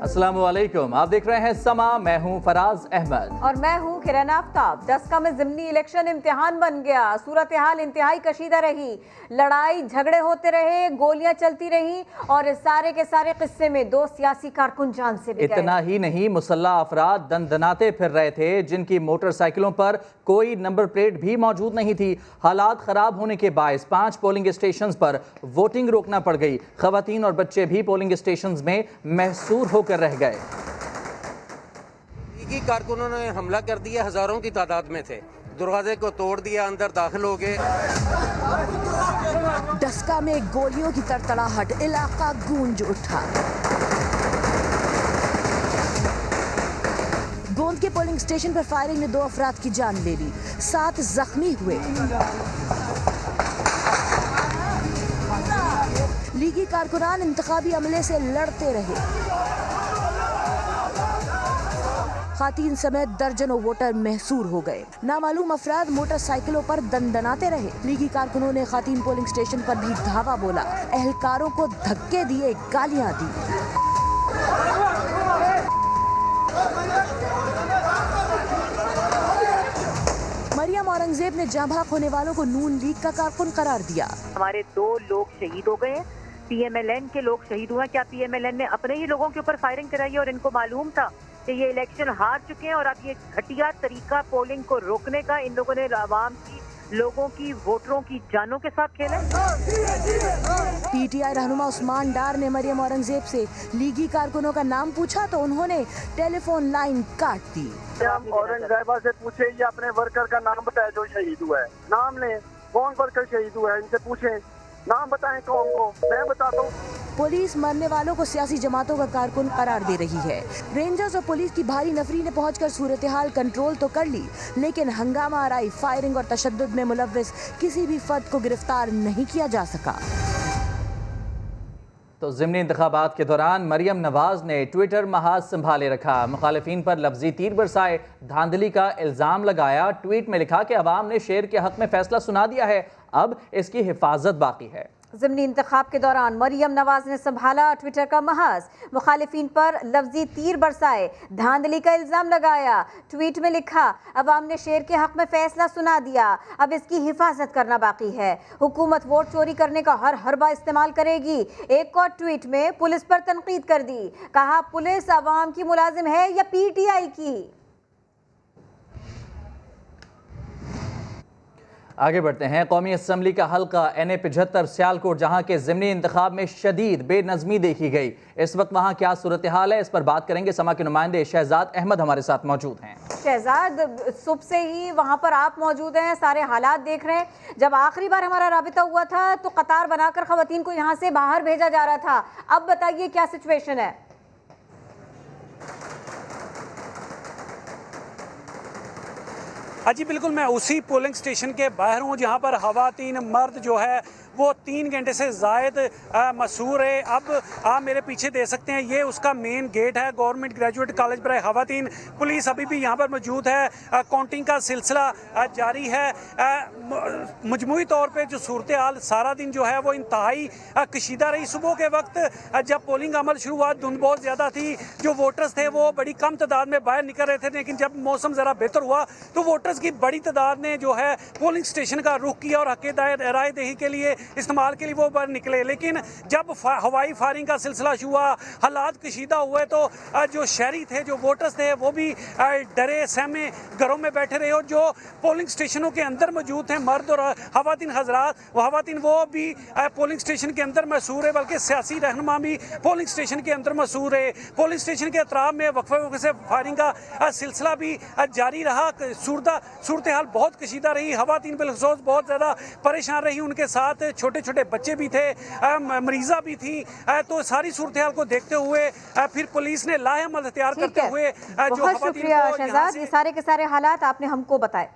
अस्सलाम वालेकुम, आप देख रहे हैं समा। मैं हूं फराज अहमद और मैं हूं किरण आफ्ताब। डस्का में ज़िमनी इलेक्शन इम्तिहान बन गया। सूरत हाल इंतहाई कशीदा रही, लड़ाई झगड़े होते रहे, गोलियां चलती रही और इस सारे के सारे किस्से में 2 सियासी कारकुन जान से भी गए। इतना ही नहीं, मुसल्लह अफराद दनदनाते फिर रहे थे, जिनकी मोटरसाइकिलों पर कोई नंबर प्लेट भी मौजूद नहीं थी। हालात खराब होने के बायस 5 पोलिंग स्टेशन पर वोटिंग रोकना पड़ गई। खवातीन और बच्चे भी पोलिंग स्टेशन में महसूर होकर रह गए। लीगी कारकुनों ने हमला कर दिया, हजारों की तादाद में थे, दरवाजे को तोड़ दिया, अंदर दाखिल हो गए। डस्का में गोलियों की तड़तड़ाहट, इलाका गूंज उठा। गोंद के पोलिंग स्टेशन पर फायरिंग ने 2 अफराद की जान ले ली, 7 जख्मी हुए। लीगी कारकुनान इंतखाबी अमले से लड़ते रहे। खातीन समेत दर्जनों वोटर महसूर हो गए। नामालूम अफराद मोटरसाइकिलों पर दंदनाते रहे। लीगी कारकुनों ने खातीन पोलिंग स्टेशन पर भी धावा बोला, एहलकारों को धक्के दिए, गालियां दी। मरियम औरंगजेब ने जाँ भाग होने वालों को नून लीग का कारकुन करार दिया। हमारे 2 लोग शहीद हो गए, पीएमएलएन के लोग शहीद हुए। क्या पीएमएलएन ने अपने ही लोगों के ऊपर फायरिंग कराई और इनको मालूम था कि ये इलेक्शन हार चुके हैं? और अब ये घटिया तरीका पोलिंग को रोकने का, इन लोगों ने आवाम की, लोगों की, वोटरों की जानों के साथ खेला। पीटीआई रहनुमा उस्मान डार ने मरियम औरंगजेब से लीगी कारकुनों का नाम पूछा तो उन्होंने टेलीफोन लाइन काट दी। हम औरंगजेबा से पूछे, ये अपने वर्कर का नाम बताए जो शहीद हुआ है, नाम लें, कौन वर्कर शहीद हुआ है, इनसे पूछें, नाम बताएं कौन को, मैं बताता हूँ। पुलिस मरने वालों को सियासी जमातों का कारकुन करार दे रही है। रेंजर्स और पुलिस की भारी नफरी ने पहुंचकर सूरत हाल कंट्रोल तो कर ली, लेकिन हंगामा आराई, फायरिंग और तशद्दुद में मुलव्विस किसी भी फर्द को गिरफ्तार नहीं किया जा सका। तो ज़िमनी इंतखाबात के दौरान मरियम नवाज ने ट्विटर महाज संभाले रखा। मुखालिफिन पर लफ्जी तीर बरसाए, धांधली का इल्ज़ाम लगाया। ट्वीट में लिखा कि अवाम ने शेर के हक में फैसला सुना दिया है, अब इसकी हिफाजत बाकी है। ज़िमनी इंतखाब के दौरान मरियम नवाज ने संभाला ट्विटर का महाज, मुखालिफिन पर लफ्जी तीर बरसाए, धांधली का इल्ज़ाम लगाया। ट्वीट में लिखा, अवाम ने शेर के हक में फैसला सुना दिया, अब इसकी हिफाजत करना बाकी है। हुकूमत वोट चोरी करने का हर हरबा इस्तेमाल करेगी। एक और ट्वीट में पुलिस पर तनकीद कर दी, कहा पुलिस अवाम की मुलाजिम है या पीटीआई की। आगे बढ़ते हैं। कौमी असम्बली का हल्का NA 75 सियालकोट, जहां के ज़िमनी इंतखाब में शदीद बेनज़मी देखी गई। इस वक्त वहां क्या सूरत हाल है, इस पर बात करेंगे। समा के नुमाइंदे शहजाद अहमद हमारे साथ मौजूद हैं। शहजाद, सुबह से ही वहां पर आप मौजूद हैं, सारे हालात देख रहे हैं। जब आखिरी बार हमारा राबिता हुआ था तो कतार बनाकर खवातीन को यहाँ से बाहर भेजा जा रहा था, अब बताइए क्या सिचुएशन है? जी बिल्कुल, मैं उसी पोलिंग स्टेशन के बाहर हूँ जहाँ पर खवातीन मर्द जो है वो 3 घंटे से ज़ायद मशहूर है। अब आप मेरे पीछे दे सकते हैं, ये उसका मेन गेट है, गवर्नमेंट ग्रेजुएट कॉलेज पर खवातीन। पुलिस अभी भी यहाँ पर मौजूद है, काउंटिंग का सिलसिला जारी है। मजमूई तौर पे जो सूरत हाल सारा दिन जो है वो इंतहाई कशीदा रही। सुबह के वक्त जब पोलिंग अमल शुरू हुआ, धुंध बहुत ज़्यादा थी, जो वोटर्स थे वो बड़ी कम तादाद में बाहर निकल रहे थे, लेकिन जब मौसम ज़रा बेहतर हुआ तो वोटर्स की बड़ी तादाद ने जो है पोलिंग स्टेशन का रुख किया और हक़ राय दही के लिए, इस्तेमाल के लिए वो बाहर निकले। लेकिन जब हवाई फायरिंग का सिलसिला शुरू हुआ, हालात कशीदा हुए, तो जो शहरी थे, जो वोटर्स थे, वो भी डरे सहमे घरों में बैठे रहे। और जो पोलिंग स्टेशनों के अंदर मौजूद थे मर्द और खवातीन हजरात, वो भी पोलिंग स्टेशन के अंदर मशहूर है, बल्कि सियासी रहनुमा भी पोलिंग स्टेशन के अंदर मशहूर है। पोलिंग स्टेशन के अतराफ में वक्फे से फायरिंग का सिलसिला भी जारी रहा। सूरत हाल बहुत कशीदा रही। खवातीन बिलखसूस बहुत ज़्यादा परेशान रही, उनके साथ छोटे छोटे बच्चे भी थे, मरीज़ा भी थी। तो सारी सूरत हाल को देखते हुए फिर पुलिस ने लाहेअमल हथियार करते हुए बहुत शुक्रिया शहजाद, ये सारे के सारे हालात आपने हमको बताए।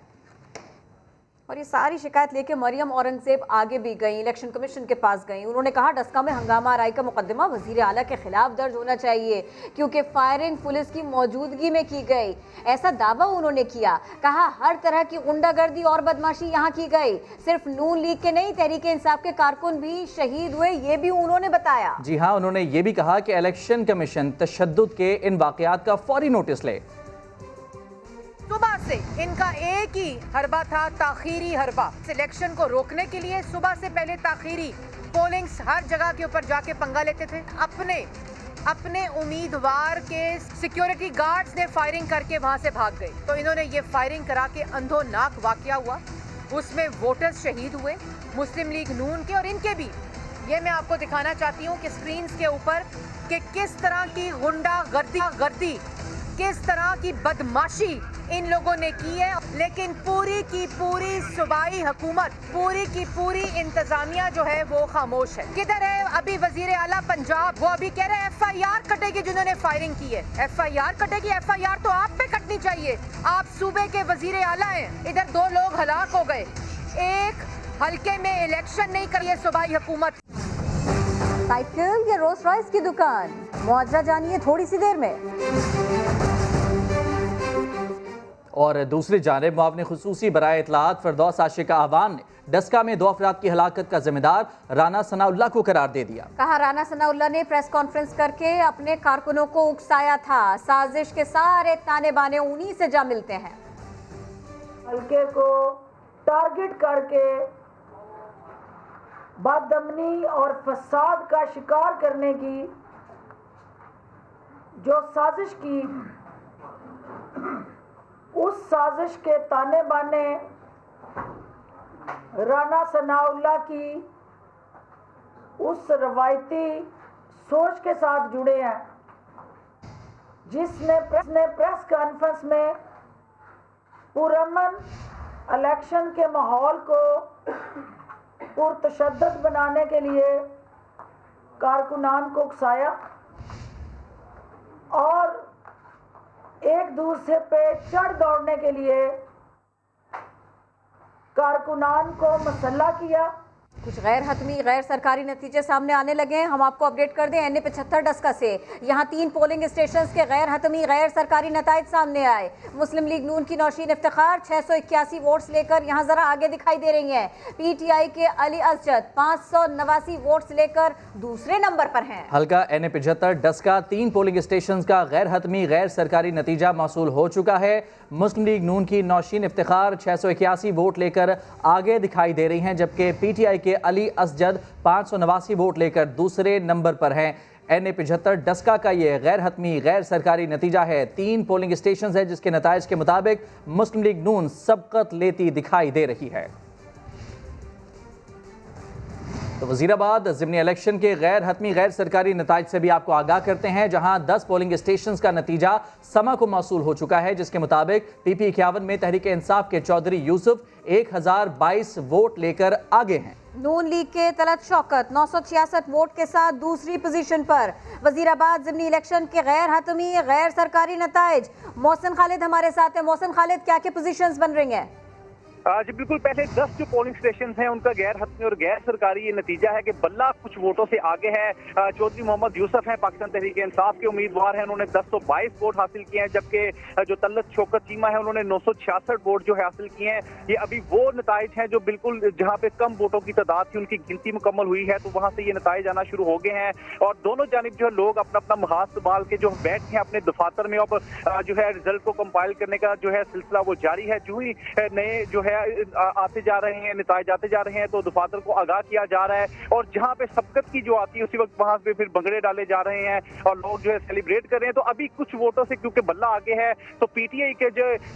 और ये सारी शिकायत लेके मरियम औरंगजेब आगे भी गई, इलेक्शन कमीशन के पास गई। उन्होंने कहा डस्का में हंगामा आराई का मुकदमा वजीर आला के खिलाफ दर्ज होना चाहिए क्योंकि फायरिंग पुलिस की मौजूदगी में की गई, ऐसा दावा उन्होंने किया। कहा हर तरह की गुंडागर्दी और बदमाशी यहाँ की गई, सिर्फ नून लीग के नहीं तहरीक इंसाफ के कारकुन भी शहीद हुए, ये भी उन्होंने बताया। जी हाँ, उन्होंने ये भी कहा कि इलेक्शन कमीशन तशद्दुद के इन वाकयात का फौरी नोटिस ले। सुबह से इनका एक ही हरबा था, ताखीरी हरबा। इलेक्शन को रोकने के लिए सुबह से पहले ताखीरी पोलिंग्स हर जगह के ऊपर जाके पंगा लेते थे। अपने उम्मीदवार के सिक्योरिटी गार्ड्स ने फायरिंग करके वहां से भाग गए, तो इन्होंने ये फायरिंग करा के अंधोनाक वाकया हुआ, उसमें वोटर्स शहीद हुए, मुस्लिम लीग नून के और इनके भी। ये मैं आपको दिखाना चाहती हूँ कि स्क्रीन के ऊपर कि किस तरह की गुंडागर्दी, किस तरह की बदमाशी इन लोगों ने की है। लेकिन पूरी की पूरी सूबाई हुकूमत, पूरी की पूरी इंतजामिया जो है वो खामोश है। किधर है अभी वजीर आला पंजाब? वो अभी कह रहे हैं FIR कटेगी जिन्होंने फायरिंग की है। FIR कटेगी? FIR तो आप पे कटनी चाहिए, आप सूबे के वजीर आला हैं। इधर 2 लोग हलाक हो गए, एक हल्के में इलेक्शन नहीं करिए सूबाई हुकूमत। साइकिल या रोल्स रॉयस की दुकान, मुआवजा जानिए थोड़ी सी देर में। और दूसरी जानिब मुआवने खुसूसी बराए इतलात फिरदौस आशिक आवान ने डस्का में 2 अफराद की हलाकत का जिम्मेदार राना सनाउल्लाह को करार दे दिया। कहा राना सनाउल्लाह ने प्रेस कॉन्फ्रेंस करके अपने कारकुनों को उकसाया था, साजिश के सारे ताने बाने उन्हीं से जा मिलते हैं। हल्के को टारगेट करके बदअमनी और फसाद का शिकार करने की जो साजिश की, उस साजिश के ताने बाने राना सनाउल्लाह की उस रवायती सोच के साथ जुड़े हैं जिसने प्रेस कॉन्फ्रेंस में पुरअमन इलेक्शन के माहौल को पुरतशद्दुद बनाने के लिए कारकुनान को उकसाया और एक दूसरे पे चढ़ दौड़ने के लिए कारकुनान को मसल्ला किया। कुछ गैर हतमी गैर सरकारी नतीजे सामने आने लगे हैं। हम आपको अपडेट कर दें, NA-75 डस्का से यहाँ 3 पोलिंग स्टेशंस के गैर हतमी गैर सरकारी नताइज सामने आए। मुस्लिम लीग नून की नौशीन इफ्तिखार 681 वोट्स लेकर यहाँ जरा आगे दिखाई दे रही हैं। PTI के अली असजद 589 वोट्स लेकर दूसरे नंबर पर हैं। हल्का NA-75 डस्का 3 पोलिंग स्टेशंस का गैर हतमी गैर सरकारी नतीजा मौसूल हो चुका है। मुस्लिम लीग नून की नौशीन इफ्तिखार 681 वोट लेकर आगे दिखाई दे रही हैं, जबकि PTI के अली असजद 589 वोट लेकर दूसरे नंबर पर हैं। NA-75 डस्का का ये गैर हतमी गैर सरकारी नतीजा है। 3 पोलिंग स्टेशन है जिसके नताइज के मुताबिक मुस्लिम लीग नून सबकत लेती दिखाई दे रही है। तो वजीराबाद ज़िमनी इलेक्शन के गैर हतमी गैर सरकारी नताइज से भी आपको आगाह करते हैं, जहां 10 पोलिंग स्टेशन का नतीजा समा को मौसूल हो चुका है, जिसके मुताबिक PP 51 में तहरीक इंसाफ के चौधरी यूसुफ 1022 वोट लेकर आगे हैं। नून लीग के तलत शौकत 966 वोट के साथ दूसरी पोजीशन पर। वजीराबाद ज़िमनी इलेक्शन के गैर हतमी गैर सरकारी नताइज, मोहसिन खालिद हमारे साथ हैं। मोहसिन खालिद, क्या क्या पोजीशंस बन रही हैं? जी बिल्कुल, पहले 10 जो पोलिंग स्टेशन हैं उनका गैर हतमी और गैर सरकारी ये नतीजा है कि बल्ला कुछ वोटों से आगे है। चौधरी मोहम्मद यूसुफ हैं, पाकिस्तान तहरीक इंसाफ के उम्मीदवार हैं, उन्होंने 1022 वोट हासिल किए हैं, जबकि जो तलत शौकत चीमा है उन्होंने 966 वोट जो है हासिल किए हैं। ये अभी वो नताइज हैं जो बिल्कुल जहाँ पे कम वोटों की तादाद थी उनकी गिनती मुकम्मल हुई है, तो वहाँ से ये नताइज आना शुरू हो गए हैं और दोनों जानिब जो है लोग अपना अपना महाज संभाल के जो बैठे हैं अपने दफातर में। अब जो है रिजल्ट को कंपाइल करने का जो है सिलसिला वो जारी है। जो ही नए जो है आते जा रहे हैं, नताइज आते जा रहे हैं, तो दफातर को आगाह किया जा रहा है और जहां पे सबकत की जो आती है उसी वक्त वहां पे फिर भंगड़े डाले जा रहे हैं और लोग जो है सेलिब्रेट कर रहे हैं। तो अभी कुछ वोटों से क्योंकि बल्ला आगे है तो PTI के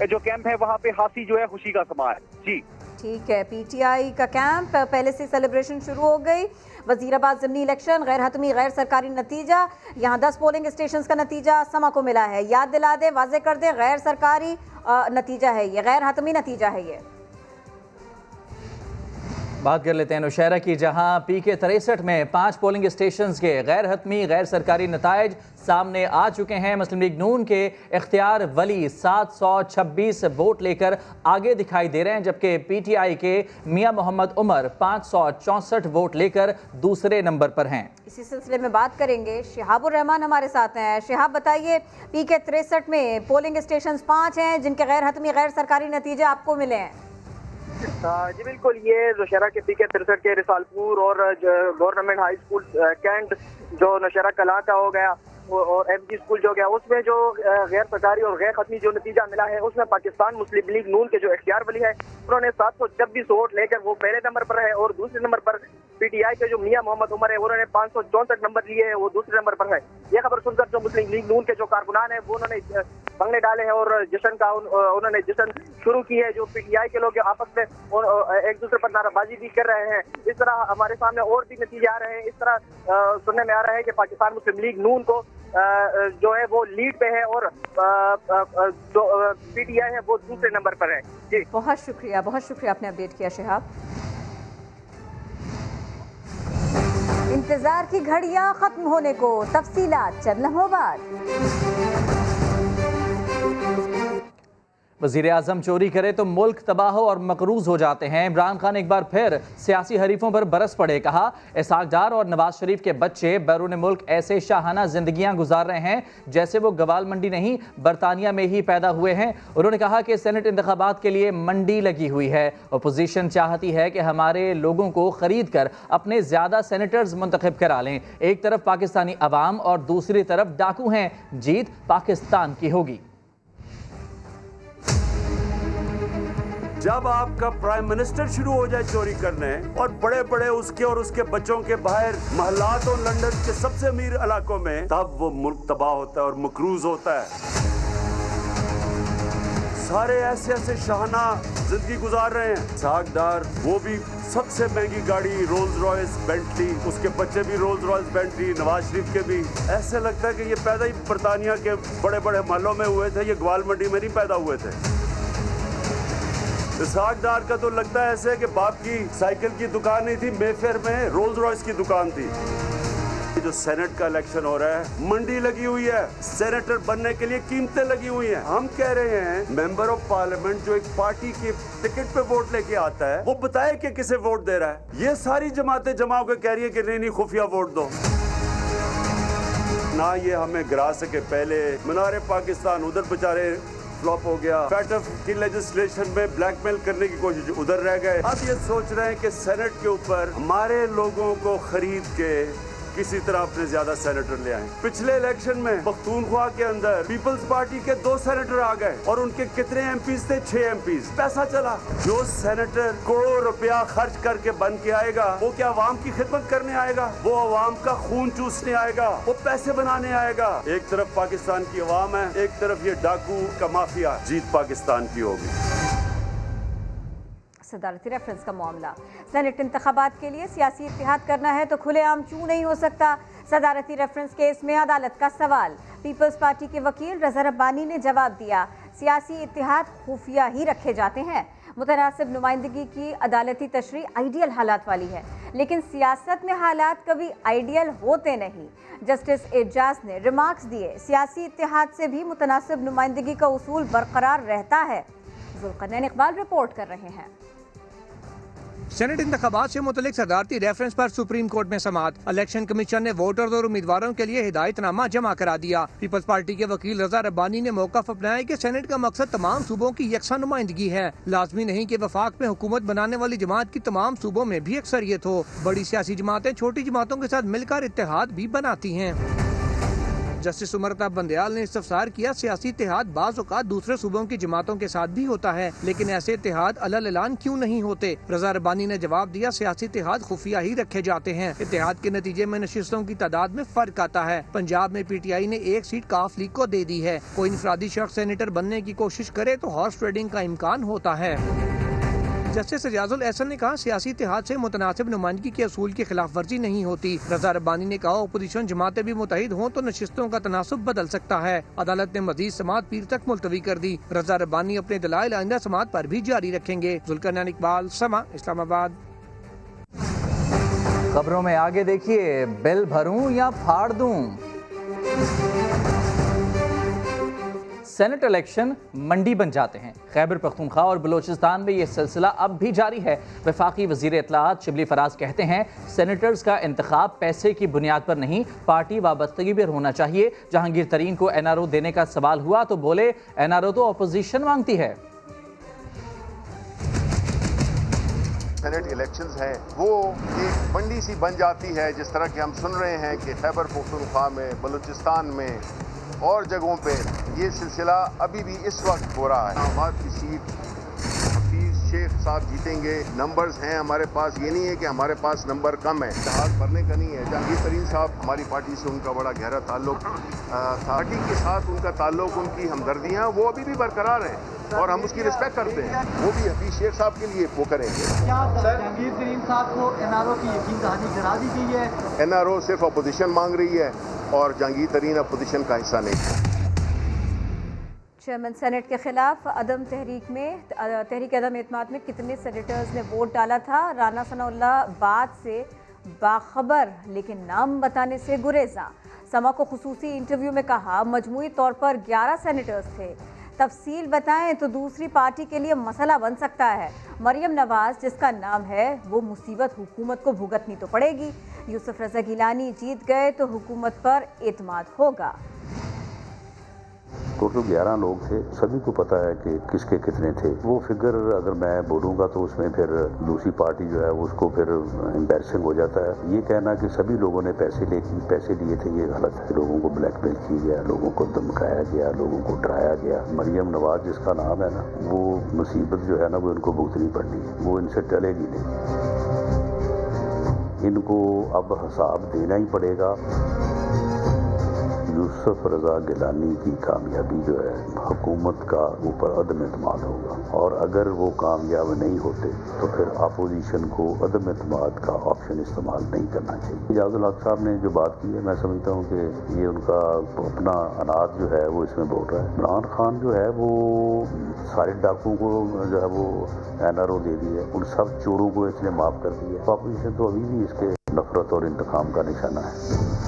जो कैंप है वहां पे हासी जो है खुशी का समा है। जी ठीक है, PTI का कैंप पहले से सेलिब्रेशन शुरू हो गई। वजीराबाद ज़िमनी इलेक्शन गैर हतमी गैर सरकारी नतीजा, यहाँ 10 पोलिंग स्टेशन का नतीजा समा को मिला है। याद दिला दे, वाजे कर दे, गैर सरकारी नतीजा है ये, गैर हतमी नतीजा है ये। बात कर लेते हैं नौशहरा की, जहां PK 63 में 5 पोलिंग स्टेशंस के गैर हतमी गैर सरकारी नताइज सामने आ चुके हैं। मुस्लिम लीग नून के इख्तियार वली 726 वोट लेकर आगे दिखाई दे रहे हैं, जबकि PTI के मियां मोहम्मद उमर 564 वोट लेकर दूसरे नंबर पर हैं। इसी सिलसिले में बात करेंगे, शिहाबुर रहमान हमारे साथ हैं। शिहाब, बताइए, PK 63 में पोलिंग स्टेशन 5 हैं जिनके गैर हतमी गैर सरकारी नतीजे आपको मिले हैं। जी बिल्कुल, ये नौशहरा के PK 63 के रिसालपुर और गवर्नमेंट हाई स्कूल कैंट जो नौशहरा कला का हो गया और MG स्कूल जो गया, उसमें जो गैर सरकारी और गैर खत्मी जो नतीजा मिला है, उसमें पाकिस्तान मुस्लिम लीग नून के जो इख्तियार वली है उन्होंने 726 वोट लेकर वो पहले नंबर पर है, और दूसरे नंबर पर PTI के जो मियां मोहम्मद उमर है उन्होंने 564 नंबर लिए है, वो दूसरे नंबर पर है। ये खबर सुनकर जो मुस्लिम लीग नून के जो कारकुनान है वो उन्होंने पंगले डाले हैं और जश्न का उन्होंने जश्न शुरू की है। जो PTI के लोग आपस में एक दूसरे पर नाराबाजी भी कर रहे हैं। इस तरह हमारे सामने और भी नतीजे आ रहे हैं। इस तरह सुनने में आ रहा है कि पाकिस्तान मुस्लिम लीग नून को जो है वो लीड पे है और जो PTI है वो दूसरे नंबर पर है। जी बहुत शुक्रिया आपने अपडेट किया शिहाब। इंतजार की घड़ियां खत्म होने को तफसीलात चंद लम्हों बाद। वज़ीर आज़म चोरी करे तो मुल्क तबाह और मकरूज हो जाते हैं। इमरान खान एक बार फिर सियासी हरीफों पर बरस पड़े। कहा, इसहाक डार और नवाज शरीफ के बच्चे बैरून मुल्क ऐसे शाहाना जिंदगियां गुजार रहे हैं जैसे वो गवाल मंडी नहीं बरतानिया में ही पैदा हुए हैं। उन्होंने कहा कि सेनेट इंतखाबात के लिए मंडी लगी हुई है। अपोजिशन चाहती है कि हमारे लोगों को खरीद कर अपने ज्यादा सेनेटर्स मुंतखब करा लें। एक तरफ पाकिस्तानी अवाम और दूसरी तरफ डाकू हैं। जीत पाकिस्तान की होगी। जब आपका प्राइम मिनिस्टर शुरू हो जाए चोरी करने और बड़े बड़े उसके और उसके बच्चों के बाहर महलात और लंदन के सबसे अमीर इलाकों में, तब वो मुल्क तबाह होता है और मकरूज होता है। सारे ऐसे ऐसे शाहाना जिंदगी गुजार रहे हैं। सागदार वो भी सबसे महंगी गाड़ी रोल्स रॉयस बेंटली, उसके बच्चे भी Rolls Royce Bentley, Nawaz Sharif के भी। ऐसे लगता है कि ये पैदा ही बरतानिया के बड़े बड़े महलों में हुए थे, ये ग्वाल मंडी में नहीं पैदा हुए थे। इसहाकदार का तो लगता है ऐसे कि बाप की साइकिल की दुकान नहीं थी, मेफेयर में रोल्स रॉयस की दुकान थी। जो सेनेट का इलेक्शन हो रहा है, मंडी लगी हुई है, सेनेटर बनने के लिए कीमतें लगी हुई हैं। हम कह रहे हैं मेंबर ऑफ पार्लियामेंट जो एक पार्टी के टिकट पे वोट लेके आता है वो बताए कि किसे वोट दे रहा है। ये सारी जमातें जमा होकर कह रही है कि नहीं खुफिया वोट दो। ना ये हमें गिरा सके पहले, मीनार पाकिस्तान उधर बेचारे फ्लॉप हो गया, फैटफ की लेजिस्लेशन में ब्लैकमेल करने की कोशिश उधर रह गए। अब ये सोच रहे हैं कि सेनेट के ऊपर हमारे लोगों को खरीद के किसी तरह अपने ज्यादा सेनेटर ले आए। पिछले इलेक्शन में पख्तूनख्वा के अंदर पीपल्स पार्टी के 2 सेनेटर आ गए और उनके कितने MPs थे? 6 MPs। पैसा चला। जो सेनेटर करोड़ों रुपया खर्च करके बन के आएगा वो क्या अवाम की खिदमत करने आएगा? वो अवाम का खून चूसने आएगा, वो पैसे बनाने आएगा। एक तरफ पाकिस्तान की अवाम है, एक तरफ ये डाकू का माफिया। जीत पाकिस्तान की होगी। सदारती रेफरेंस का मामला, सेनेट इंतखाबात के लिए सियासी इत्तेहाद करना है तो खुलेआम क्यों नहीं हो सकता? सदारती रेफरेंस केस में अदालत का सवाल। पीपल्स पार्टी के वकील रज़ा रब्बानी ने जवाब दिया, सियासी इत्तेहाद खुफिया ही रखे जाते हैं। मुतनासिब नुमाइंदगी की अदालती तशरीह आइडियल हालात वाली है, लेकिन सियासत में हालात कभी आइडियल होते नहीं। जस्टिस एजाज ने रिमार्क्स दिए, सियासी इत्तेहाद से भी मुतनासिब नुमाइंदगी का उसूल बरकरार रहता है। जुल्करनैन इकबाल रिपोर्ट कर रहे हैं। सेनेट इंतखाबात से मुतलिक सदारती रेफरेंस पर सुप्रीम कोर्ट में समाअत। इलेक्शन कमीशन ने वोटर्स और उम्मीदवारों के लिए हिदायतनामा जमा करा दिया। पीपल्स पार्टी के वकील रज़ा रब्बानी ने मौक़िफ़ अपनाया कि सेनेट का मकसद तमाम सूबों की यकसा नुमाइंदगी है। लाजमी नहीं कि वफाक में हुकूमत बनाने वाली जमात की तमाम सूबों में भी अक्सरियत हो। बड़ी सियासी जमातें छोटी जमातों के साथ मिलकर इत्तेहाद भी बनाती हैं। जस्टिस उमरता बंदयाल ने इस्तफसार किया, सियासी इत्तेहाद बाज़ औक़ात दूसरे सूबों की जमातों के साथ भी होता है, लेकिन ऐसे इत्तेहाद अलल ऐलान क्यों नहीं होते? रज़ा रब्बानी ने जवाब दिया, सियासी इत्तेहाद खुफिया ही रखे जाते हैं। इत्तेहाद के नतीजे में नशिस्तों की तादाद में फर्क आता है। पंजाब में PTI ने 1 सीट काफ लीग को दे दी है। कोई इंफरादी शख्स सेनेटर बनने की कोशिश करे तो हॉर्स ट्रेडिंग का इम्कान होता है। जस्टिस एजाजुल एहसन ने कहा, सियासी इत्तेहाद से मुतनासिब नुमाइंदगी के असूल की खिलाफ वर्जी नहीं होती। रज़ा रब्बानी ने कहा, अपोजिशन जमातें भी मुतहिद हों तो नशिस्तों का तनासुब बदल सकता है। अदालत ने मजीद समाअत पीर तक मुलतवी कर दी। रज़ा रब्बानी अपने दलाइल आइंदा समाअत पर भी जारी रखेंगे। जुल्करनैन इकबाल, समा, इस्लामाबाद। खबरों में आगे देखिए, बिल भरूं या फाड़ दूं। सेनेट इलेक्शन मंडी बन जाते हैं। खैबर पख्तूनख्वा और बलूचिस्तान में यह सिलसिला अब भी जारी है। वफाकी वजीर इत्तलाआत शिबली फराज कहते हैं, सेनेटर्स का इंतखाब पैसे की बुनियाद पर नहीं, पार्टी वाबस्तगी पर होना चाहिए। जहांगीर तरीन को NRO देने का सवाल हुआ तो बोले, NRO तो अपोजिशन मांगती है। सेनेट इलेक्शंस हैं वो एक मंडी सी बन जाती है, जिस तरह के हम सुन रहे हैं कि खैबर पख्तूनख्वा में, बलूचिस्तान में और जगहों पे ये सिलसिला अभी भी इस वक्त हो रहा है। आबाद की सीट हफीज शेख साहब जीतेंगे, नंबर्स हैं हमारे पास, ये नहीं है कि हमारे पास नंबर कम है, जहाज भरने का नहीं है। जहांगीर तरीन साहब, हमारी पार्टी से उनका बड़ा गहरा ताल्लुक था, पार्टी के साथ उनका ताल्लुक, उनकी हमदर्दियाँ वो अभी भी बरकरार हैं और हम उसकी रिस्पेक्ट करते हैं। वो भी हफीज शेख साहब के लिए वो करेंगे। क्या जहांगीर तरीन साहब को NRO की यकीन दहानी करा दी गई है? NRO सिर्फ अपोजिशन मांग रही है और जहांगीर तरीन अपोजिशन का हिस्सा नहीं है। चेयरमैन सेनेट के खिलाफ अदम तहरीक अदम एतमाद में कितने सेनेटर्स ने वोट डाला था? राना सनाउल्लाह बात से बाखबर लेकिन नाम बताने से गुरेजा। समा को खुसूसी इंटरव्यू में कहा, मजमूई तौर पर 11 सेनेटर्स थे, तफसील बताएं तो दूसरी पार्टी के लिए मसला बन सकता है। मरियम नवाज जिसका नाम है वो मुसीबत हुकूमत को भुगतनी तो पड़ेगी। यूसुफ रजा गिलानी जीत गए तो हुकूमत पर एतमाद होगा। टोटल 11 लोग थे, सभी को पता है कि किसके कितने थे। वो फिगर अगर मैं बोलूँगा तो उसमें फिर दूसरी पार्टी जो है उसको फिर एम्बैरसिंग हो जाता है। ये कहना कि सभी लोगों ने पैसे लिए थे, ये गलत है। लोगों को ब्लैकमेल किया गया, लोगों को धमकाया गया, लोगों को डराया गया। मरियम नवाज जिसका नाम है ना, वो मुसीबत जो है ना वो इनको भुगतनी पड़नी है, वो इनसे टलेगी नहीं। इनको अब हिसाब देना ही पड़ेगा। यूसुफ रजा गिलानी की कामयाबी जो है हुकूमत का ऊपर अदम एतमाद होगा, और अगर वो कामयाब नहीं होते तो फिर अपोजिशन को अदम एतमाद का ऑप्शन इस्तेमाल नहीं करना चाहिए। इजाज़ुल हक साहब ने जो बात की है, मैं समझता हूँ कि ये उनका अपना अनाज जो है वो इसमें बोल रहा है। इमरान खान जो है वो सारे डाकुओं को जो है वो NRO दे दी है, उन सब चोरों को इसने माफ़ कर दिया। अपोजिशन तो अभी भी इसके नफरत और इंतकाम का निशाना है।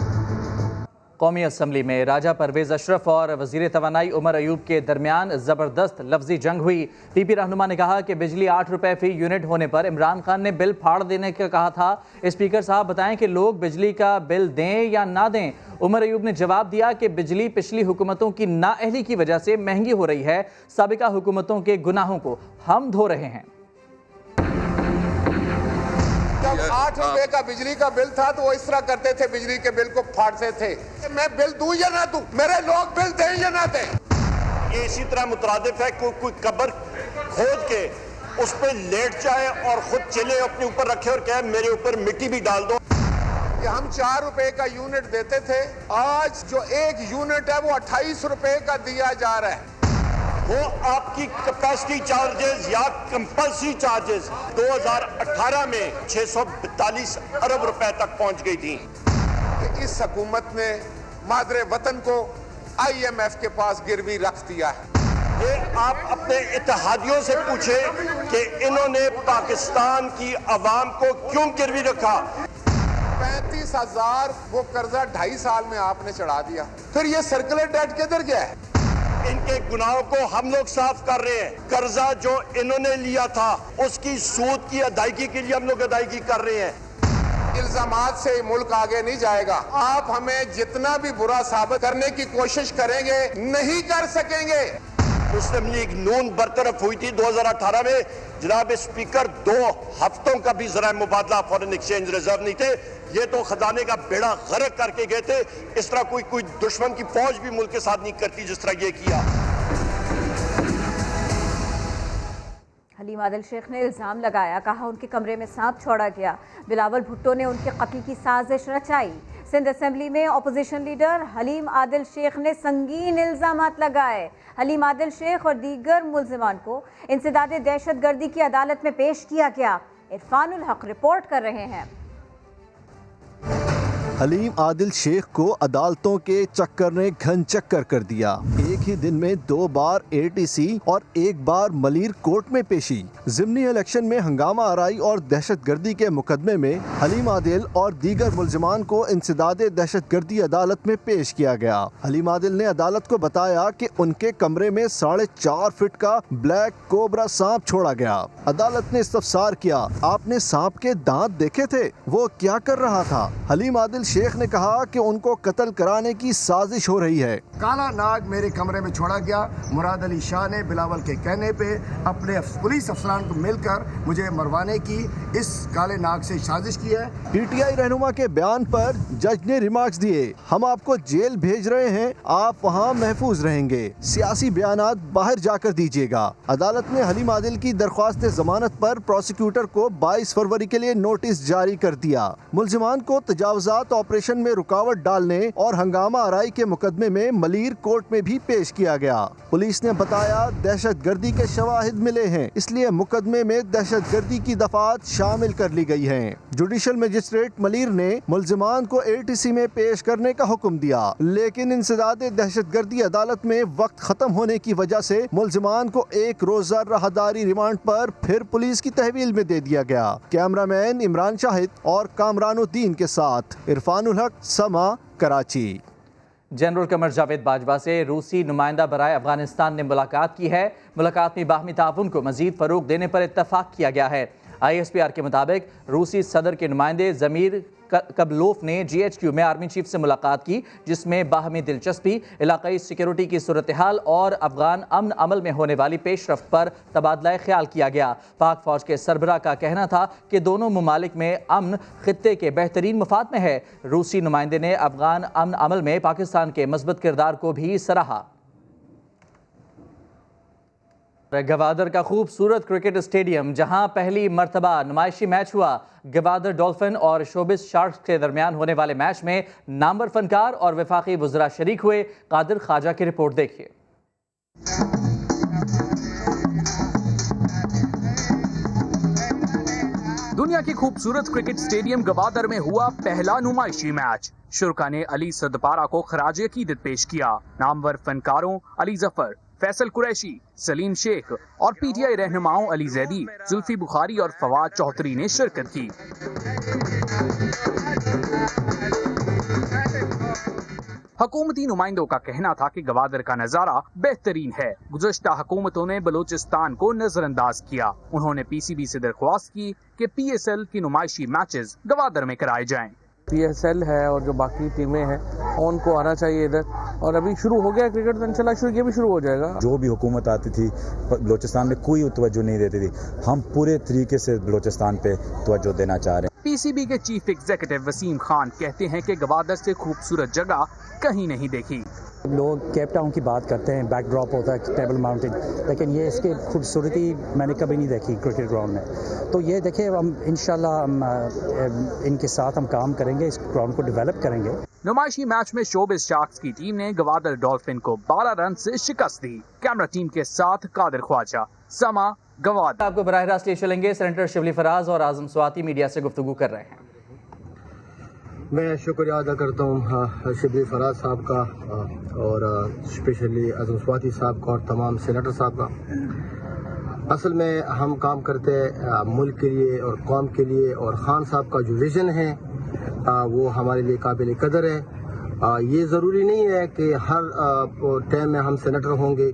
कौमी असम्बली में राजा परवेज अशरफ और वजीर तवानाई उमर अयूब के दरमियान ज़बरदस्त लफ्जी जंग हुई। PP रहनुमा ने कहा कि बिजली 8 रुपए फी यूनिट होने पर इमरान खान ने बिल फाड़ देने का कहा था। स्पीकर साहब बताएं कि लोग बिजली का बिल दें या ना दें। उमर अयूब ने जवाब दिया कि बिजली पिछली हुकूमतों की नाअहली की वजह से महंगी हो रही है, साबिका हुकूमतों के गुनाहों को हम धो रहे हैं। जब 8 रुपए का बिजली का बिल था तो वो इस तरह करते थे, बिजली के बिल को फाड़ते थे। मैं बिल दूं या ना दूं, मेरे लोग बिल दें या ना दें। ये इसी तरह मुतरादिफ है, कोई कब्र खोद के उस पर लेट जाए और खुद चले अपने ऊपर रखे और कहे मेरे ऊपर मिट्टी भी डाल दो। कि हम 4 रुपए का यूनिट देते थे, आज जो 1 यूनिट है वो 28 रुपए का दिया जा रहा है। वो आपकी कैपेसिटी चार्जेस या कंपल्सरी चार्जेस 2018 में 642 अरब रुपए तक पहुंच गई थी। कि इस हुकूमत ने मादरे वतन को IMF के पास गिरवी रख दिया है। ये आप अपने इत्तेहादियों से पूछे कि इन्होंने पाकिस्तान की अवाम को क्यों गिरवी रखा। 35,000 वो कर्जा 2.5 साल में आपने चढ़ा दिया, फिर ये सर्कुलर डेट किधर गया है? इनके गुनाहों को हम लोग साफ कर रहे हैं। कर्जा जो इन्होंने लिया था उसकी सूद की अदायगी के लिए हम लोग अदायगी कर रहे हैं। इल्जामात से मुल्क आगे नहीं जाएगा। आप हमें जितना भी बुरा साबित करने की कोशिश करेंगे नहीं कर सकेंगे। मुस्लिम लीग नून बरतरफ हुई थी 2018 में। जनाब स्पीकर 2 हफ्तों का भी जरा मुबादला फॉरेन एक्सचेंज रिजर्व नहीं थे। ये तो खजाने का बेड़ा गर्क करके गए थे। इस तरह कोई दुश्मन की फौज भी मुल्क के साथ नहीं करती जिस तरह ये किया। हलीम आदिल शेख ने इल्ज़ाम लगाया, कहा उनके कमरे में सांप छोड़ा गया। बिलावल भुट्टो ने उनके कत्ल की साजिश रचाई। सिंध असेंबली में अपोजिशन लीडर हलीम आदिल शेख ने संगीन इल्ज़ामात लगाए। हलीम आदिल शेख और दीगर मुल्ज़िमान को इंसदाद दहशतगर्दी की अदालत में पेश किया गया। इरफानुल हक रिपोर्ट कर रहे हैं। हलीम आदिल शेख को अदालतों के चक्कर ने घन चक्कर कर दिया। एक ही दिन में 2 बार ATC और 1 बार मलीर कोर्ट में पेशी। ज़िमनी इलेक्शन में हंगामा आराई और दहशतगर्दी के मुकदमे में हलीम आदिल और दीगर मुल्जिमान को इंसदादे दहशतगर्दी अदालत में पेश किया गया। हलीम आदिल ने अदालत को बताया कि उनके कमरे में 4.5 फीट का ब्लैक कोबरा सांप छोड़ा गया। अदालत ने इस्तफसार किया, आपने सांप के दांत देखे थे? वो क्या कर रहा था? हलीम आदिल शेख ने कहा कि उनको कत्ल कराने की साजिश हो रही है। काला नाग मेरे कमरे में छोड़ा गया। मुराद अली शाह ने बिलावल के कहने पे अपने पुलिस अफसरान को मिलकर मुझे मरवाने की इस काले नाग से साजिश की है। PTI रहनुमा के बयान पर जज ने रिमार्क्स दिए, हम आपको जेल भेज रहे हैं, आप वहाँ महफूज रहेंगे, सियासी बयानात बाहर जाकर दीजिएगा। अदालत ने हलीम आदिल की दरख्वास्त जमानत पर प्रोसिक्यूटर को 22 फरवरी के लिए नोटिस जारी कर दिया। मुल्जिमान को तजावजात ऑपरेशन में रुकावट डालने और हंगामा आराई के मुकदमे में मलीर कोर्ट में भी पेश किया गया। पुलिस ने बताया दहशतगर्दी के शवाहिद मिले हैं, इसलिए मुकदमे में दहशतगर्दी की दफात शामिल कर ली गई हैं। जुडिशल मजिस्ट्रेट मलीर ने मुल्जिमान को ATC में पेश करने का हुक्म दिया, लेकिन इंसदादे दहशतगर्दी अदालत में वक्त खत्म होने की वजह से मुल्जिमान को 1 रोजा राहदारी रिमांड पर फिर पुलिस की तहवील में दे दिया गया। कैमरामैन इमरान शाहिद और कामरानुद्दीन के साथ इरफानुल हक, समा, कराची। जनरल कमर जावेद बाजवा से रूसी नुमाइंदा बराए अफगानिस्तान ने मुलाकात की है। मुलाकात में बाहमी ताउन को मजीद फ़रोग देने पर इत्तफाक किया गया है। ISPR के मुताबिक रूसी सदर के नुमाइंदे ज़मीर कबलोफ ने GHQ में आर्मी चीफ से मुलाकात की, जिसमें बाहमी दिलचस्पी, इलाकाई सिक्योरिटी की सूरत हाल और अफगान अमन अमल में होने वाली पेशरफ्त पर तबादला ख्याल किया गया। पाक फौज के सरबराह का कहना था कि दोनों ममालिक में अमन खित्ते के बेहतरीन मफाद में है। रूसी नुमाइंदे ने अफगान अमन अमल में पाकिस्तान के मजबूत किरदार को भी सराहा। गवादर का खूबसूरत क्रिकेट स्टेडियम, जहां पहली मर्तबा नुमाइशी मैच हुआ। गवादर डॉल्फिन और शोबिस शार्क्स के दरमियान होने वाले मैच में नामवर फनकार और वफाकी वज़रा शरीक हुए। कादिर ख्वाजा की रिपोर्ट देखिए। दुनिया की खूबसूरत क्रिकेट स्टेडियम गवादर में हुआ पहला नुमाइशी मैच। शुरका ने अली सदपारा को खराज अकीदत पेश किया। नामवर फनकारों अली जफर, फैसल कुरैशी, सलीम शेख और PTI रहनुमाओं अली जैदी, जुल्फी बुखारी और फवाद चौधरी ने शिरकत की। हुकूमती नुमाइंदों का कहना था कि गवादर का नजारा बेहतरीन है। गुज़श्ता हुकूमतों ने बलूचिस्तान को नजरअंदाज किया। उन्होंने PCB से दरख्वास्त की कि PSL की नुमाइशी मैचेस गवादर में कराए जाएं। PSL है और जो बाकी टीमें हैं उनको आना चाहिए इधर, और अभी शुरू हो गया क्रिकेट, तो इंशाल्लाह ये भी शुरू हो जाएगा। जो भी हुकूमत आती थी बलूचिस्तान में कोई तवज्जो नहीं देती थी, हम पूरे तरीके से बलूचिस्तान पे तवज्जो देना चाह रहे हैं। PCB के चीफ एग्जीक्यूटिव वसीम खान कहते हैं कि गवादर से खूबसूरत जगह कहीं नहीं देखी। लोग केप टाउन की बात करते हैं, बैकड्रॉप होता है टेबल माउंटेन, लेकिन ये इसकी खूबसूरती मैंने कभी नहीं देखी क्रिकेट ग्राउंड में। तो ये देखिए, हम इंशाल्लाह इनके साथ हम काम करेंगे, इस ग्राउंड को डेवलप करेंगे। नुमाइशी मैच में शोबिस शार्क्स की टीम ने गवादर डॉल्फिन को 12 रन से शिकस्त दी। कैमरा टीम के साथ कादिर ख्वाजा, समा, गवादर। आपको बराह रास्त ले चलेंगे। सेनेटर शिबली फराज और आजम स्वाति मीडिया से गुफ्तगू कर रहे हैं। मैं शुक्रिया अदा करता हूँ शिबली फराज साहब का और स्पेशली आजम स्वाति साहब का और तमाम सेनेटर साहब का। असल में हम काम करते हैं मुल्क के लिए और कौम के लिए, और खान साहब का जो विज़न है वो हमारे लिए काबिल कदर है। ये ज़रूरी नहीं है कि हर टाइम में हम सेनेटर होंगे।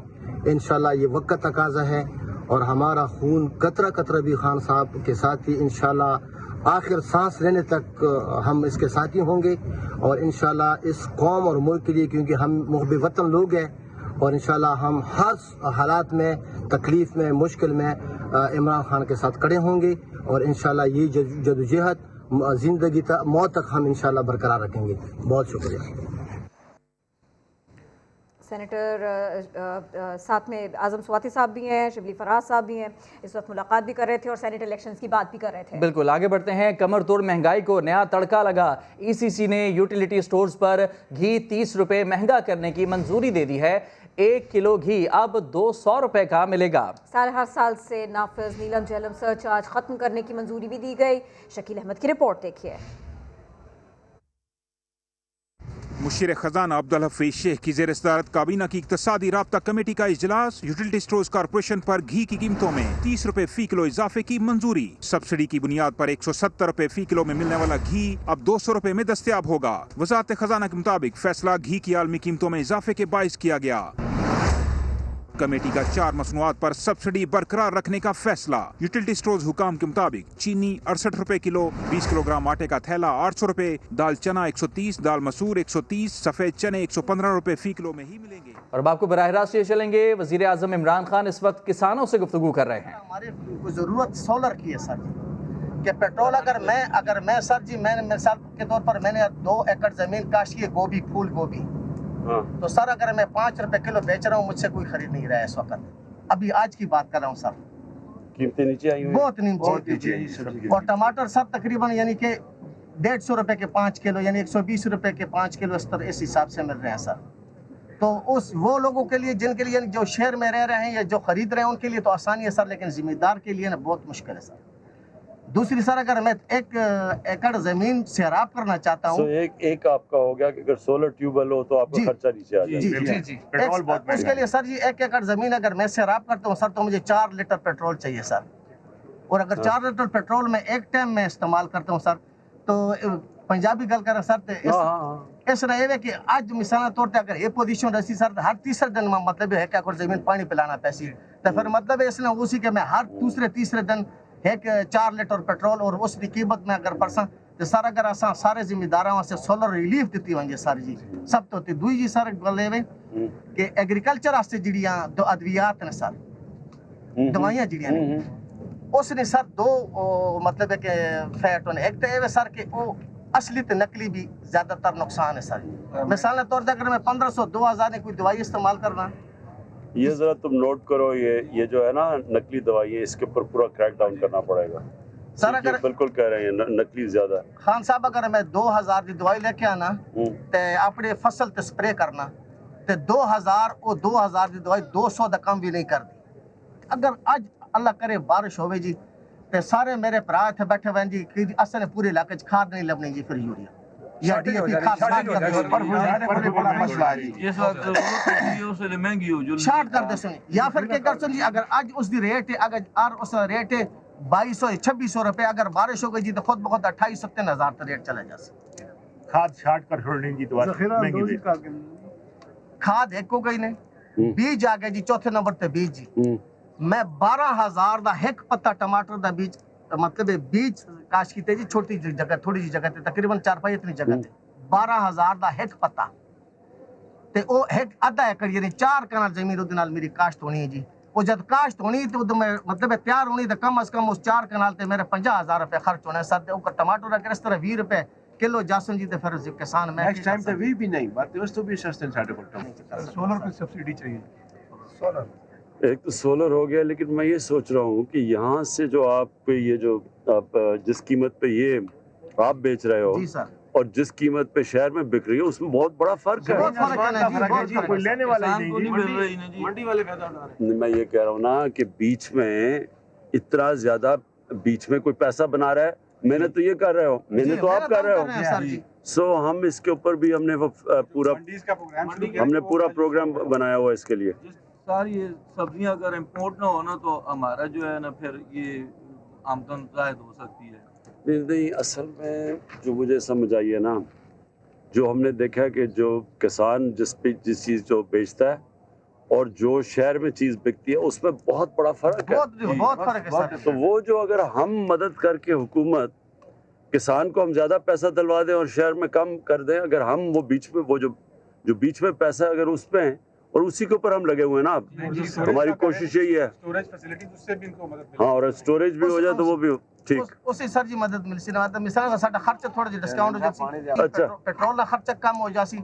इंशाल्लाह ये वक्त का तकाजा है और हमारा खून कतरा कतरा भी खान साहब के साथ ही इंशाल्लाह आखिर सांस लेने तक हम इसके साथी होंगे। और इंशाल्लाह इस कौम और मुल्क के लिए, क्योंकि हम मुहब्बे वतन लोग हैं, और इंशाल्लाह हम हर हालात में, तकलीफ में, मुश्किल में इमरान खान के साथ खड़े होंगे। और इंशाल्लाह ये जदोजहद जिंदगी तक, मौत तक हम इंशाल्लाह बरकरार रखेंगे। बहुत शुक्रिया। सेनेटर साथ में आजम स्वाति साहब भी हैं, शिबली फराज साहब भी हैं, इस वक्त मुलाकात भी कर रहे थे और सेनेट इलेक्शंस की बात भी कर रहे थे। बिल्कुल, आगे बढ़ते हैं। कमर तोड़ महंगाई को नया तड़का लगा। ECC ने यूटिलिटी स्टोर्स पर घी 30 रुपये महंगा करने की मंजूरी दे दी है। 1 किलो घी अब 200 रुपये का मिलेगा। हर साल से नाफिज नीलम जहलम सरचार्ज खत्म करने की मंजूरी भी दी गई। शकील अहमद की रिपोर्ट देखिए। मुशीर खजाना अब्दुल हफीज शेख की जेर सदारत काबीना की इक्तसादी राब्ता कमेटी का इजलास। यूटिलिटी स्टोर्स कॉर्पोरेशन पर घी की कीमतों में 30 रुपए फी किलो इजाफे की मंजूरी। सब्सिडी की बुनियाद पर 170 रुपए फी किलो में मिलने वाला घी अब 200 रुपए में दस्तयाब होगा। वजारत खजाना के मुताबिक फैसला घी की आलमी कीमतों में इजाफे के बाइस किया गया। कमेटी का 4 मसनूआत पर सब्सिडी बरकरार रखने का फैसला। यूटिलिटी स्टोर्स हुकाम के मुताबिक चीनी 68 रुपए किलो, 20 किलोग्राम आटे का थैला 800 रुपए, दाल चना 130, दाल मसूर 130, सफेद चने 115 रुपए फी किलो में ही मिलेंगे। और अब आपको बराह रास्त ये चलेंगे, वजीर आजम इमरान खान इस वक्त किसानों से गुफ्तगू कर रहे हैं। हमारे जरूरत सोलर की है सर जी, कि पेट्रोल अगर मैं सर जी मैंने मिसाल के तौर पर मैंने 2 एकड़ जमीन काश की गोभी, फूल गोभी, तो सर अगर मैं 5 रुपए किलो बेच रहा हूँ, मुझसे कोई खरीद नहीं रहा है इस वक्त। अभी आज की बात कर रहा हूँ सर, कीमतें नीचे आई हुई, बहुत नीचे। और टमाटर सर तकरीबन यानी कि 150 रुपए के 5 किलो, यानी 120 रुपए के 5 किलो इस हिसाब से मिल रहे हैं सर। तो वो लोगों के लिए जिनके लिए जो शहर में रह रहे हैं या जो खरीद रहे हैं उनके लिए तो आसानी है सर, लेकिन जिम्मेदार के लिए ना बहुत मुश्किल है सर। दूसरी सर अगर मैं 1 एकड़ जमीन सैराब करना चाहता हूँ, एक आपका हो गया कि अगर सोलर ट्यूबवेल हो तो आपका खर्चा नीचे आ जाएगा। जी। पेट्रोल बहुत उसके लिए सर जी 1 एकड़ जमीन अगर मैं सैराब करता हूँ सर, तो मुझे 4 लीटर पेट्रोल चाहिए सर। और अगर 4 लीटर पेट्रोल में एक टाइम में इस्तेमाल करता हूँ सर, तो पंजाबी गल कर सर इस रहे है कि आज मिसाल तौर पर अगर ये पोजीशन रही सर, हर तीसरे दिन में मतलब है कि जमीन पानी पिलाना पैसी, तो फिर मतलब इसने उसी के मैं हर दूसरे तीसरे दिन एक 4 लीटर पेट्रोल और उसकी कीमत में अगर परसा तो सर अगर असा सारे जिम्मेदारों से सोलर रिलीफ दी वही सर जी सब तो दुई जी सर गल कि एग्रीकल्चर वास्ते जड़ियाँ दो अद्वियात ने सर, दवाइयाँ जड़ियाँ ने उसने सर 2 मतलब है कि फैट होने, एक तो ये सर कि वो असली तो नकली भी ज्यादातर नुकसान है सर। मिसाल के तौर पर अगर मैं 1500-2000 ने कोई दवाई इस्तेमाल करना, ये जरा तुम नोट करो, ये जो है ना नकली दवाई है, इसके ऊपर पूरा क्रैक डाउन करना पड़ेगा सर। अगर बिल्कुल कह रहे हैं नकली ज्यादा है। खान साहब अगर मैं 2000 की दवाई लेके आना ते अपने फसल ते स्प्रे करना ते 2000 और 2000 की दवाई 200 का कम भी नहीं कर दी। अगर आज अल्लाह करे बारिश होवे जी ते सारे मेरे भरा इतने बैठे हुए जी कि असल पूरे इलाके खाद नहीं लभनी जी, फिर यूरिया या डीएपी खाद शार्ट कर दे सुनी, या फिर क्या कर सुनी अगर आज उसकी रेट है, अगर उस रेट है 2200-2600 रुपए, अगर बारिश हो गई जी तो खुद बहुत 28-30 तक रेट चला जा। खाद शार्ट कर छोड़ने की तो खाद एक हो गई ने, बीज आ गए जी चौथे नंबर पे बीज जी। मैं 12000 का एक पत्ता टमाटर का बीज मतलब बीज काश की जी, छोटी जी जगह थोड़ी जी जगह तकरीबन 4-5 इतनी जगह 12000 का एक पत्ता ते ओ एक आधा एकड़ यानी 4 कनाल जमीन उस नाल मेरी काश्त होनी है जी। वो जब काश्त होनी तो उद में मतलब तैयार होनी तो कम से कम उस 4 कनाल ते मेरे 50000 रुपए खर्च होने सर। ते टमाटर अगर इस तरह 20 रुपए किलो जासन जी तो फिर किसान में नेक्स्ट टाइम पे भी नहीं बात है, तो भी सस्ते साढ़े को सोलर पे सब्सिडी चाहिए। सोलर एक तो सोलर हो गया, लेकिन मैं ये सोच रहा हूँ कि यहाँ से जो आप ये जो आप जिस कीमत पे ये आप बेच रहे हो जी सर, और जिस कीमत पे शहर में बिक रही है उसमें बहुत बड़ा फर्क है। कोई लेने वाला नहीं, मंडी वाले पैदा उठा रहे हैं। मैं ये कह रहा हूँ ना कि बीच में इतना ज्यादा बीच में कोई पैसा बना रहा है, मैंने तो ये कर रहे हो, मैंने तो आप कर रहे हो। सो हम इसके ऊपर भी हमने पूरा प्रोग्राम बनाया हुआ इसके लिए। सर ये सब्जियां अगर इम्पोर्ट ना हो ना तो हमारा जो है ना फिर ये आमदन ज़ायद हो सकती है। नहीं, असल में जो मुझे समझ आई है ना, जो हमने देखा कि जो किसान जिस चीज़ जो बेचता है और जो शहर में चीज़ बिकती है उसमें बहुत बड़ा फ़र्क है। बहुत फ़र्क है सर। तो वो जो अगर हम मदद करके हुकूमत किसान को हम ज़्यादा पैसा दिलवा दें और शहर में कम कर दें, अगर हम वो बीच में वो जो बीच में पैसा अगर उसमें है और उसी के ऊपर हम लगे हुए हैं ना, हमारी कोशिश यही है। स्टोरेज फैसिलिटी उससे भी इनको मदद हाँ, और स्टोरेज भी हो जाए तो वो भी ठीक। उसी सर जी मदद मिल सी ना, मिसाल साडा खर्च थोड़ा जिहा डिस्काउंट हो जासी। अच्छा, पेट्रोल का खर्चा कम हो जासी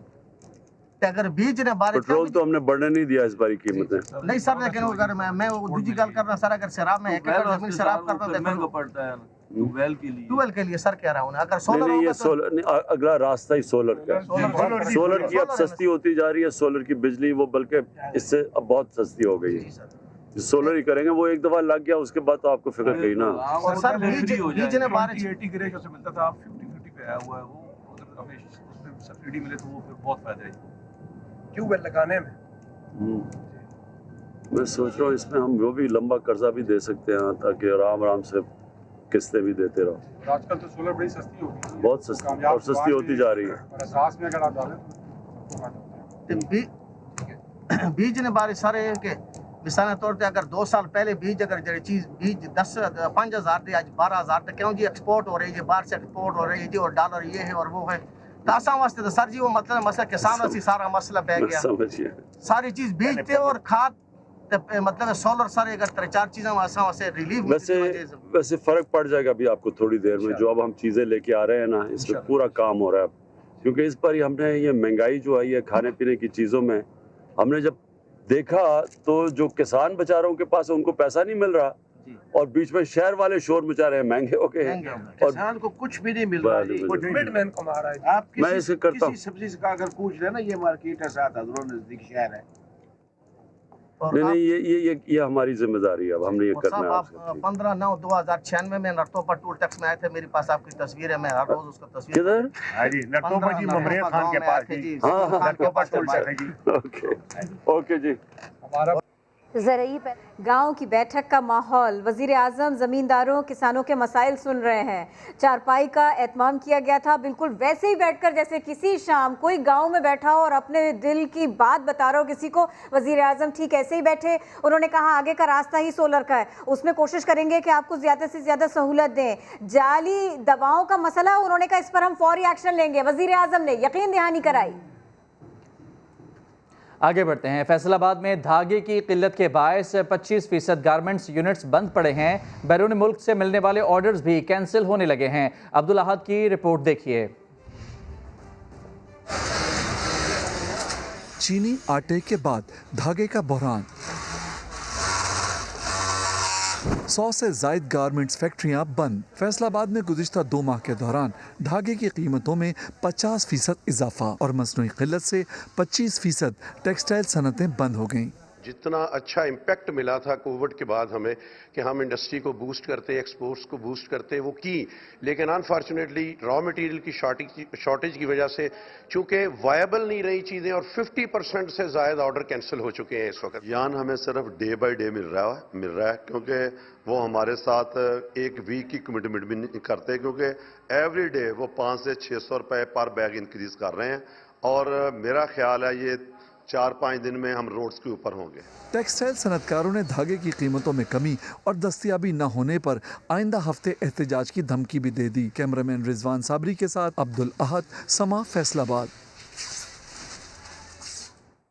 ते अगर बीज ने बारिश पेट्रोल तो हमने बढ़ने नहीं दिया इस बारी कीमतें। नहीं सर, लेकिन अगर मैं दूसरी गल करना सर, अगर शराब में एक एकड़ जमीन शराब करना तो महंगा पड़ता है ट्यूबवेल के लिए सर कह रहा हूँ ना। अगर सोलर नहीं, ये सोलर नहीं, अगला रास्ता ही सोलर का। सोलर की अब सस्ती होती जा रही है, सोलर की बिजली वो बल्कि इससे अब बहुत सस्ती हो गई है। सोलर ही करेंगे, वो एक दफा लग गया उसके बाद तो आपको फिक्र गई ना। और सर बीज ने बारिश 80 ग्रे से मिलता था, 50-50 पे आया हुआ है वो काफ़ी उसमें सब्सिडी मिले तो वो फिर बहुत फायदा है। ट्यूबवेल लगाने में मैं सोच रहा हूँ इसमें हम वो भी लंबा कर्जा भी दे सकते हैं ताकि आराम आराम से किस्तें भी देते रहो। आजकल तो सोलर बड़ी सस्ती होगी, बहुत सस्ती और सस्ती होती जा रही है। और एहसास में अगर आप डालें तो बीज ने बारे सारे के मिसाल तौर पे अगर 2 साल पहले बीज अगर जड़ी चीज बीज 5,000 थे आज 12,000 थे, क्यों जी एक्सपोर्ट हो रही है, बाहर से एक्सपोर्ट हो रही है जी, और डॉलर ये है और वो है तो आसाम वास्ते तो सर जी वो मतलब मसला किसानों से सारा मसला बह गया। समझिए सारी चीज बीज थे और खाद मतलब सोलर सारे अगर 3-4 चीजें आसाम से रिलीफ वैसे फर्क पड़ जाएगा अभी आपको थोड़ी देर में। जो अब हम चीजें लेके आ रहे हैं ना, इसमें पूरा काम हो रहा है क्योंकि इस पर ही हमने ये महंगाई जो आई है खाने पीने की चीजों में, हमने जब देखा तो जो किसान बेचारों के पास उनको पैसा नहीं मिल रहा और बीच में शहर वाले शोर मचा रहे हैं महंगे हो गए और किसान को कुछ भी नहीं मिल रहा है, कुछ मिडमैन कमा रहा है। आप मैं इसे करता हूँ सब्जी का अगर पूछ लेना, ये मार्केट है 7 हज़ारों नजदीक शहर है। नहीं ये हमारी जिम्मेदारी है, अब हमने ये करना है। आप 15/9/2096 में नरतोपा टूल टैक्स में आए थे, मेरी पास आपकी तस्वीर है, मैं हर रोज उसका तस्वीर किधर? हाँ जी, नरतोपा जी ममरिया खान के पास जी। हाँ नरतोपा टूल टैक्स जी। ओके जी। हमारा गांव की बैठक का माहौल, वजीर आजम जमींदारों किसानों के मसाइल सुन रहे हैं। चारपाई का एहतमाम किया गया था, बिल्कुल वैसे ही बैठकर जैसे किसी शाम कोई गांव में बैठा हो और अपने दिल की बात बता रहा हो किसी को। वजीर आजम ठीक ऐसे ही बैठे, उन्होंने कहा आगे का रास्ता ही सोलर का है, उसमें कोशिश करेंगे कि आपको ज़्यादा से ज़्यादा सहूलत दें। जाली दवाओं का मसला, उन्होंने कहा इस पर हम फौरी एक्शन लेंगे। वजीर आजम ने यकीन दहानी कराई। आगे बढ़ते हैं। फैसलाबाद में धागे की किल्लत के बायस 25% गारमेंट्स यूनिट्स बंद पड़े हैं। बैरून मुल्क से मिलने वाले ऑर्डर्स भी कैंसिल होने लगे हैं। अब्दुल अहद की रिपोर्ट देखिए। चीनी आटे के बाद धागे का बहरान। 100 से जायद गारमेंट्स फैक्ट्रियां बंद। फैसलाबाद में गुज़िश्ता 2 माह के दौरान धागे की कीमतों में 50% इजाफा और मसनूई किल्लत से 25% टेक्सटाइल सनतें बंद हो गईं। जितना अच्छा इम्पैक्ट मिला था कोविड के बाद हमें कि हम इंडस्ट्री को बूस्ट करते, एक्सपोर्ट्स को बूस्ट करते, वो की, लेकिन अनफॉर्चुनेटली रॉ मटेरियल की शॉर्टेज की वजह से चूंकि वायबल नहीं रही चीज़ें और 50% से ज़्यादा ऑर्डर कैंसिल हो चुके हैं इस वक्त। यान हमें सिर्फ डे बाय डे मिल रहा है क्योंकि वो हमारे साथ एक वीक की कमिटमेंट भी नहीं करते, क्योंकि एवरी डे वो 500 से 600 रुपए पर बैग इंक्रीज कर रहे हैं और मेरा ख्याल है ये 4-5 दिन में हम रोड्स के ऊपर होंगे। टेक्सटाइल सनतकारों ने धागे की कीमतों में कमी और दस्तयाबी न होने पर आइंदा हफ्ते एहतजाज की धमकी भी दे दी। कैमरामैन रिजवान साबरी के साथ अब्दुल अहद, समा, फैसलाबाद।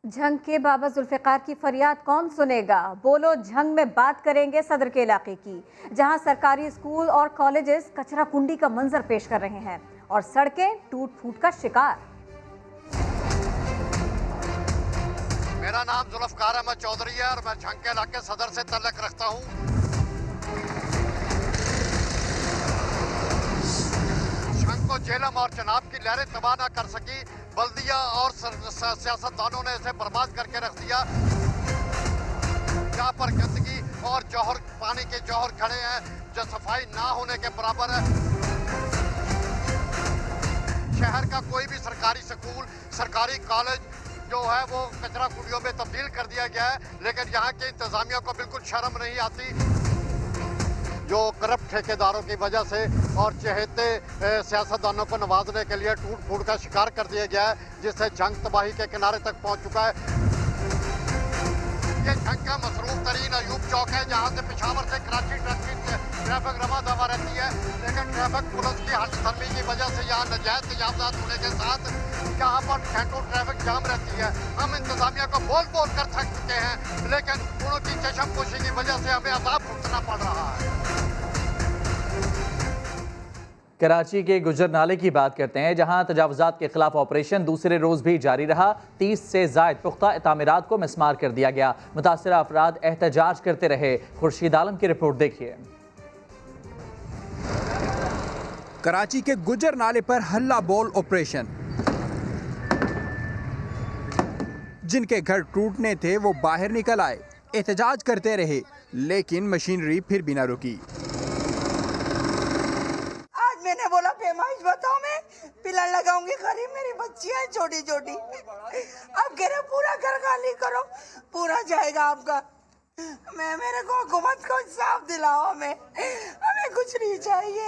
झंग के बाबा जुल्फिकार की फरियाद कौन सुनेगा? बोलो झंग में बात करेंगे सदर के इलाके की, जहां सरकारी स्कूल और कॉलेजेस कचरा कुंडी का मंजर पेश कर रहे हैं और सड़कें टूट फूट का शिकार। मेरा नाम जुल्फकार अहमद चौधरी है और मैं झंग के इलाके सदर से तल्लुक़ रखता हूँ। झंग को जेलम और चनाब की लहरें तबाह न कर सकी, बल्दिया और सियासतदानों ने इसे बर्बाद करके रख दिया। यहाँ पर गंदगी और जौहर, पानी के जौहर खड़े हैं जो सफाई ना होने के बराबर है। शहर का कोई भी सरकारी स्कूल, सरकारी कॉलेज जो है वो कचरा कुंडियों में तब्दील कर दिया गया है, लेकिन यहाँ के इंतजामिया को बिल्कुल शर्म नहीं आती। जो करप्ट ठेकेदारों की वजह से और चहेते सियासतदानों को नवाजने के लिए टूट फूट का शिकार कर दिया गया है, जिससे जंग तबाही के किनारे तक पहुँच चुका है। ये जंग का मसरूफ तरीन अयूब चौक है, जहाँ से पेशावर से कराची ट्रैफिक रवा दवा रहती है, लेकिन ट्रैफिक पुलिस की हटधर्मी की वजह से यहाँ नजायज तजावजात होने के साथ यहाँ पर घंटों ट्रैफिक जाम रहती है। हम इंतजामिया को बोल कर थक चुके हैं, लेकिन उनकी चशमपोशी की वजह से हमें अजाब भुगतना पड़ रहा है। कराची के गुजर नाले की बात करते हैं, जहां तजावुजात के खिलाफ ऑपरेशन दूसरे रोज भी जारी रहा। 30 से जायद पुख्ता तामीरात को मिसमार कर दिया गया। मुतासिरा अफराद एहतजाज करते रहे। खुर्शीद आलम की रिपोर्ट देखिए। कराची के गुजर नाले पर हल्ला बोल ऑपरेशन। जिनके घर टूटने थे वो बाहर निकल आए, एहतजाज करते रहे, लेकिन मशीनरी फिर भी न रुकी। मैंने बोला पैमाइश बताओ, मैं पिलर लगाऊं जाऊंगी, गरीब मेरी बच्चियां हैं छोटी छोटी। अब कह रहे पूरा घर खाली करो, पूरा जाएगा आपका। मेरे को हुकूमत को इंसाफ दिलाओ, हमें कुछ नहीं चाहिए।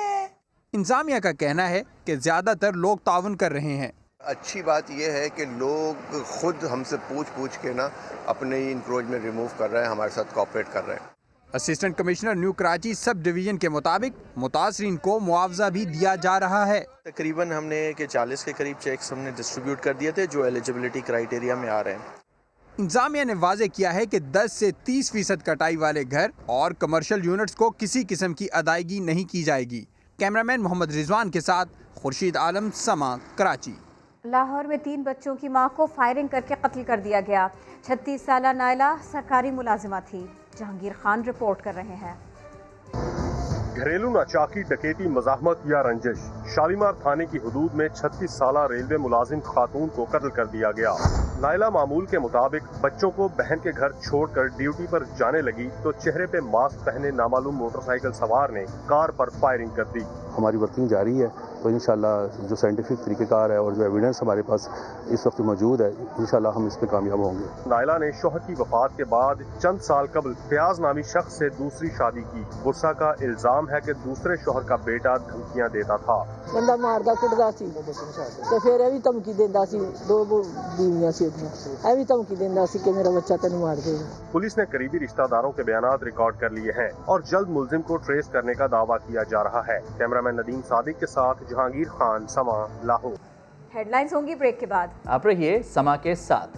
इंतजामिया का कहना है कि ज्यादातर लोग ताउन कर रहे हैं। अच्छी बात यह है कि लोग खुद हमसे पूछ के ना अपने ही इंक्रोचमेंट रिमूव कर रहे हैं, हमारे साथ कोऑपरेट कर रहे हैं। Assistant commissioner new Karachi sub division के मुताबिक मुतासरीन को मुआवजा भी दिया जा रहा है। तकरीबन हमने 40 के करीब चेक्स हमने डिस्ट्रीब्यूट कर दिए थे जो एलिजिबिलिटी क्राइटेरिया में आ रहे हैं। इंतजामिया ने वाजे किया है कि 10 से 30% कटाई वाले घर और कमर्शियल यूनिट्स को किसी किस्म की अदायगी नहीं की जाएगी। कैमरामैन मोहम्मद रिजवान के साथ खुर्शीद आलम, समा, कराची। लाहौर में 3 बच्चों की मां को फायरिंग करके कत्ल कर दिया गया। 36 साला नायला सरकारी मुलाजिमा थी। जहांगीर खान रिपोर्ट कर रहे हैं। घरेलू नाचाकी, डकैती, मज़ाहमत या रंजिश। शालीमार थाने की हुदूद में 36 साला रेलवे मुलाजिम खातून को कत्ल कर दिया गया। नायला मामूल के मुताबिक बच्चों को बहन के घर छोड़कर ड्यूटी पर जाने लगी तो चेहरे पे मास्क पहने नामालूम मोटरसाइकिल सवार ने कार पर फायरिंग कर दी। हमारी वर्किंग जारी है, तो इंशाल्लाह जो साइंटिफिक तरीक़ेकार है और जो एविडेंस हमारे पास इस वक्त मौजूद है, इंशाल्लाह हम इस पे कामयाब होंगे। नायला ने शौहर की वफात के बाद चंद साल कबल फयाज नामी शख्स से दूसरी शादी की। गुस्सा का इल्जाम है कि दूसरे शौहर का बेटा धमकियां देता था। बंदा मारदा कुटदा सी ते फिर ये भी धमकी देंदा सी। 2 बीवियां सी उदियां, ये भी धमकी देंदा सी कि मेरा बच्चा तेन मार देगा। पुलिस ने करीबी रिश्तेदारों के बयानात रिकॉर्ड कर लिए हैं और जल्द मुलजिम को ट्रेस करने का दावा किया जा रहा है। कैमरामैन नदीम सादिक के साथ जहांगीर खान, समा, लाहौर। हेडलाइंस होंगी ब्रेक के बाद। आप रहिए समा के साथ।